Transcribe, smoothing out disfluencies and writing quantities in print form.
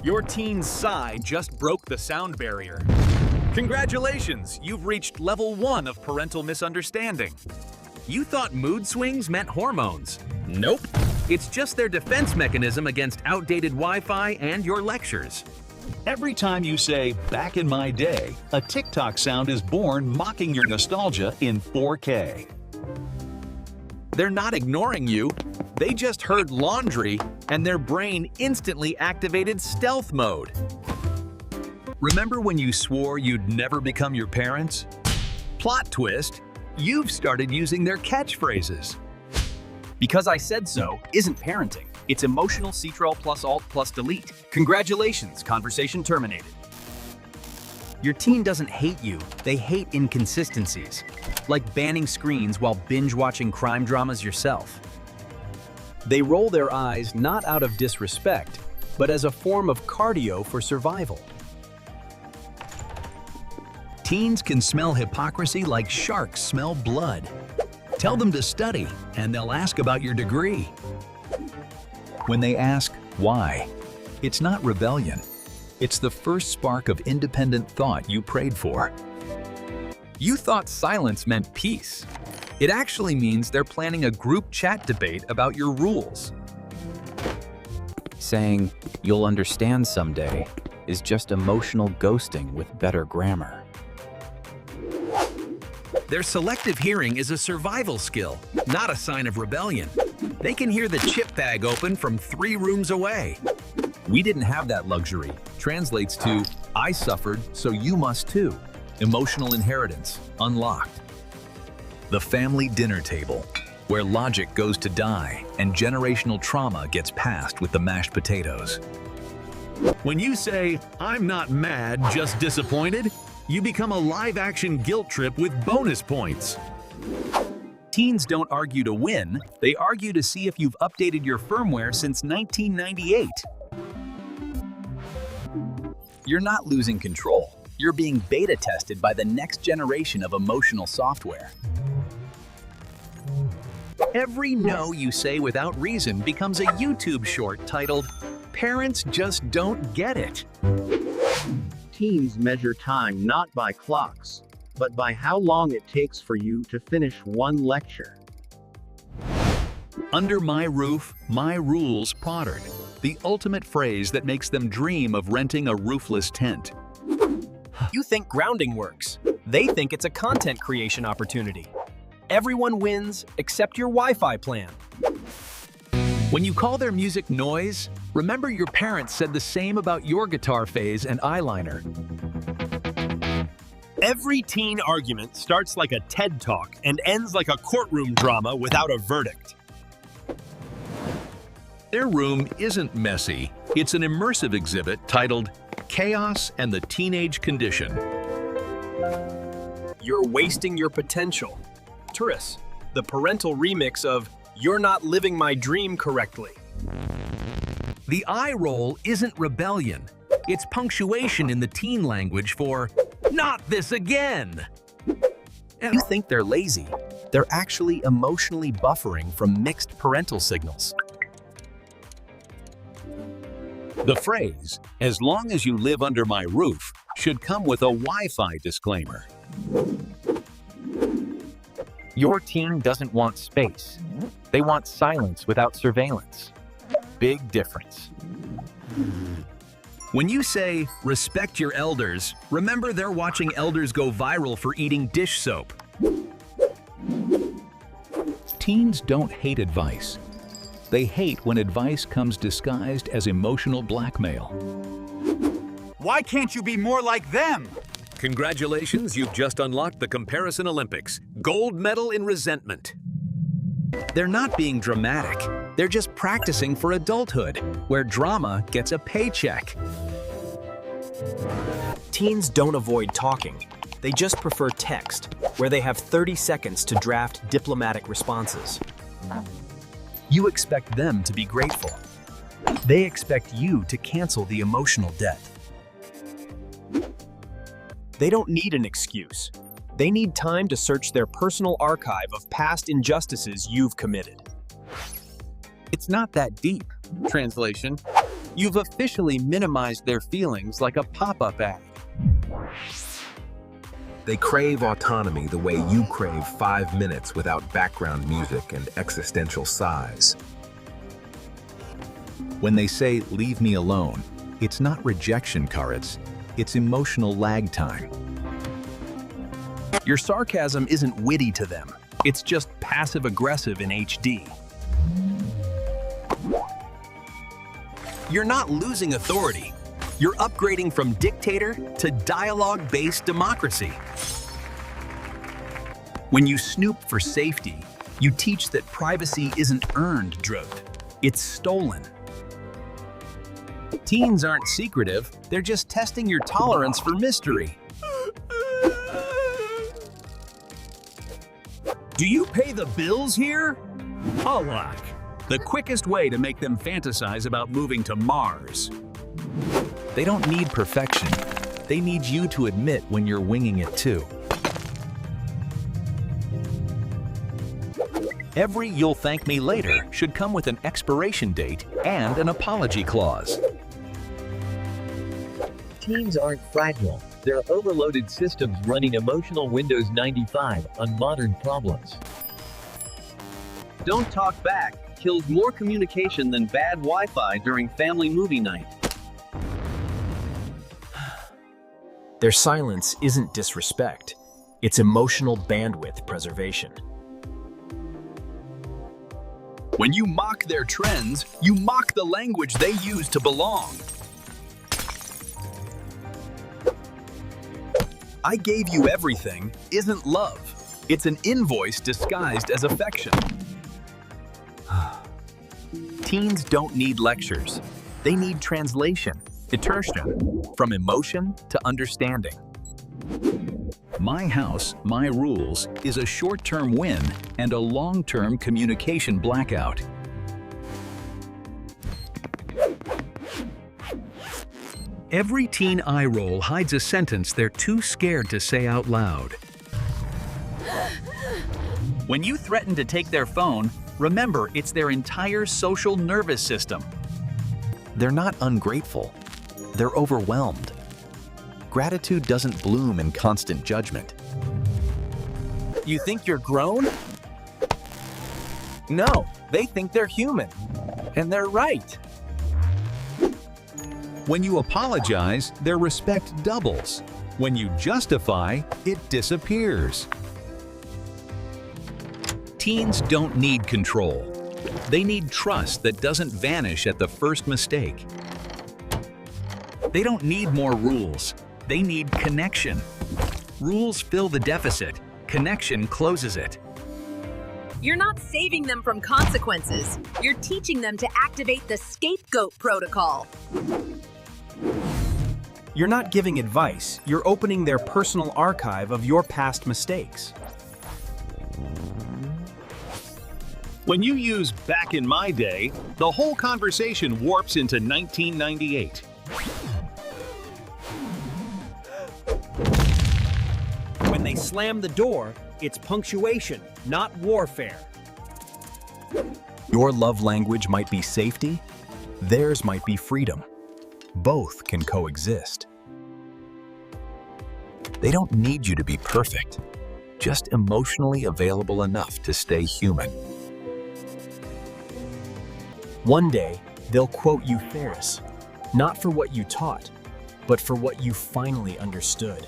Your teen's sigh just broke the sound barrier. Congratulations, you've reached level 1 of parental misunderstanding. You thought mood swings meant hormones. Nope. It's just their defense mechanism against outdated Wi-Fi and your lectures. Every time you say, "back in my day," a TikTok sound is born mocking your nostalgia in 4K. They're not ignoring you. They just heard laundry, and their brain instantly activated stealth mode. Remember when you swore you'd never become your parents? Plot twist, you've started using their catchphrases. Because I said so isn't parenting. It's emotional Ctrl plus Alt plus Delete. Congratulations, conversation terminated. Your teen doesn't hate you, they hate inconsistencies. Like banning screens while binge-watching crime dramas yourself. They roll their eyes not out of disrespect, but as a form of cardio for survival. Teens can smell hypocrisy like sharks smell blood. Tell them to study, and they'll ask about your degree. When they ask why, it's not rebellion. It's the first spark of independent thought you prayed for. You thought silence meant peace. It actually means they're planning a group chat debate about your rules. Saying, "you'll understand someday," is just emotional ghosting with better grammar. Their selective hearing is a survival skill, not a sign of rebellion. They can hear the chip bag open from 3 rooms away. "We didn't have that luxury" translates to, "I suffered, so you must too." Emotional inheritance unlocked. The family dinner table, where logic goes to die and generational trauma gets passed with the mashed potatoes. When you say, "I'm not mad, just disappointed," you become a live-action guilt trip with bonus points. Teens don't argue to win, they argue to see if you've updated your firmware since 1998. You're not losing control. You're being beta tested by the next generation of emotional software. Every no you say without reason becomes a YouTube short titled, "Parents Just Don't Get It." Teens measure time not by clocks, but by how long it takes for you to finish one lecture. Under my roof, my rules pottered. The ultimate phrase that makes them dream of renting a roofless tent. You think grounding works. They think it's a content creation opportunity. Everyone wins except your Wi-Fi plan. When you call their music noise, remember your parents said the same about your guitar phase and eyeliner. Every teen argument starts like a TED Talk and ends like a courtroom drama without a verdict. Their room isn't messy. It's an immersive exhibit titled "Chaos and the Teenage Condition." You're wasting your potential. Tourists, the parental remix of "You're not living my dream correctly." The eye roll isn't rebellion. It's punctuation in the teen language for, "Not this again!" You think they're lazy. They're actually emotionally buffering from mixed parental signals. The phrase, "as long as you live under my roof," should come with a Wi-Fi disclaimer. Your teen doesn't want space. They want silence without surveillance. Big difference. When you say, "Respect your elders," remember they're watching elders go viral for eating dish soap. Teens don't hate advice. They hate when advice comes disguised as emotional blackmail. Why can't you be more like them? Congratulations, you've just unlocked the Comparison Olympics. Gold medal in resentment. They're not being dramatic. They're just practicing for adulthood, where drama gets a paycheck. Teens don't avoid talking. They just prefer text, where they have 30 seconds to draft diplomatic responses. You expect them to be grateful. They expect you to cancel the emotional debt. They don't need an excuse. They need time to search their personal archive of past injustices you've committed. It's not that deep. Translation: You've officially minimized their feelings like a pop-up ad. They crave autonomy the way you crave 5 minutes without background music and existential sighs. When they say, "Leave me alone," it's not rejection, Karitz. It's emotional lag time. Your sarcasm isn't witty to them. It's just passive-aggressive in HD. You're not losing authority. You're upgrading from dictator to dialogue-based democracy. When you snoop for safety, you teach that privacy isn't earned, Droat. It's stolen. Teens aren't secretive, they're just testing your tolerance for mystery. Do you pay the bills here? Halak, the quickest way to make them fantasize about moving to Mars. They don't need perfection. They need you to admit when you're winging it too. Every "you'll thank me later" should come with an expiration date and an apology clause. Teens aren't fragile. They're overloaded systems running emotional Windows 95 on modern problems. Don't talk back kills more communication than bad Wi-Fi during family movie night. Their silence isn't disrespect. It's emotional bandwidth preservation. When you mock their trends, you mock the language they use to belong. "I gave you everything" isn't love. It's an invoice disguised as affection. Teens don't need lectures. They need translation, immersion, from emotion to understanding. My house, my rules is a short-term win and a long-term communication blackout. Every teen eye roll hides a sentence they're too scared to say out loud. When you threaten to take their phone, remember it's their entire social nervous system. They're not ungrateful. They're overwhelmed. Gratitude doesn't bloom in constant judgment. You think you're grown? No, they think they're human. And they're right. When you apologize, their respect doubles. When you justify, it disappears. Teens don't need control. They need trust that doesn't vanish at the first mistake. They don't need more rules. They need connection. Rules fill the deficit. Connection closes it. You're not saving them from consequences. You're teaching them to activate the scapegoat protocol. You're not giving advice. You're opening their personal archive of your past mistakes. When you use "back in my day," the whole conversation warps into 1998. When they slam the door, it's punctuation, not warfare. Your love language might be safety, theirs might be freedom. Both can coexist. They don't need you to be perfect, just emotionally available enough to stay human. One day, they'll quote you Ferris, not for what you taught, but for what you finally understood.